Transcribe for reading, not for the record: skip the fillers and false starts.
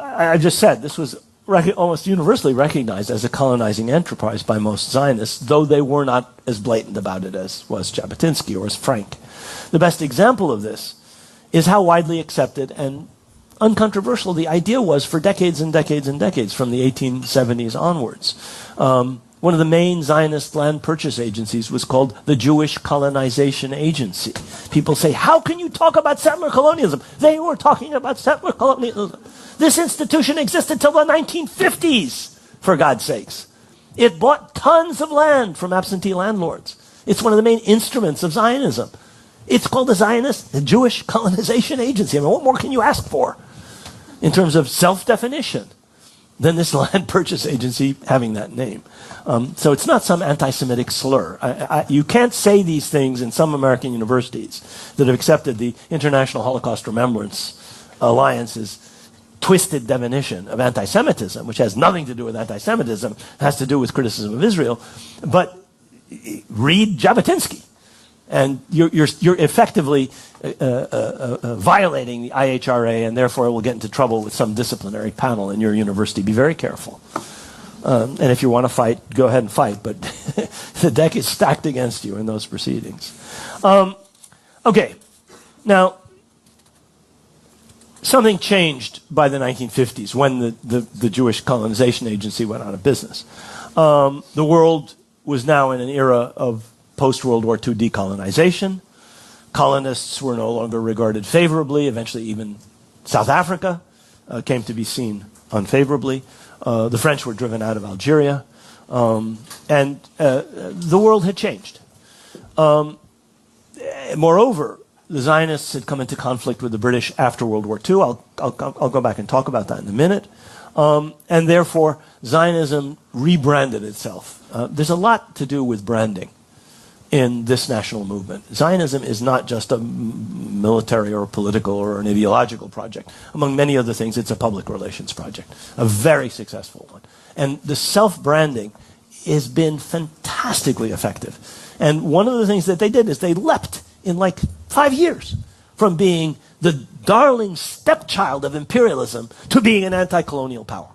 I just said, this was almost universally recognized as a colonizing enterprise by most Zionists, though they were not as blatant about it as was Jabotinsky or as Frank. The best example of this is how widely accepted and uncontroversial the idea was for decades and decades and decades, from the 1870s onwards. One of the main Zionist land purchase agencies was called the Jewish Colonization Agency. People say, how can you talk about settler colonialism? They were talking about settler colonialism. This institution existed till the 1950s, for God's sakes. It bought tons of land from absentee landlords. It's one of the main instruments of Zionism. It's called the Jewish Colonization Agency. I mean, what more can you ask for in terms of self-definition than this land purchase agency having that name? So it's not some anti-Semitic slur. You can't say these things in some American universities that have accepted the International Holocaust Remembrance Alliance's twisted definition of anti-Semitism, which has nothing to do with anti-Semitism, has to do with criticism of Israel. But read Jabotinsky, and you're effectively violating the IHRA, and therefore will get into trouble with some disciplinary panel in your university. Be very careful. And if you want to fight, go ahead and fight, but the deck is stacked against you in those proceedings. Okay, now, something changed by the 1950s when the Jewish Colonization Agency went out of business. The world was now in an era of post-World War II decolonization. Colonists were no longer regarded favorably. Eventually, even South Africa came to be seen unfavorably. The French were driven out of Algeria. And the world had changed. Moreover, the Zionists had come into conflict with the British after World War II. I'll go back and talk about that in a minute. And therefore, Zionism rebranded itself. There's a lot to do with branding in this national movement. Zionism is not just a military or a political or an ideological project. Among many other things, it's a public relations project, a very successful one. And the self-branding has been fantastically effective. And one of the things that they did is they leapt in like 5 years from being the darling stepchild of imperialism to being an anti-colonial power.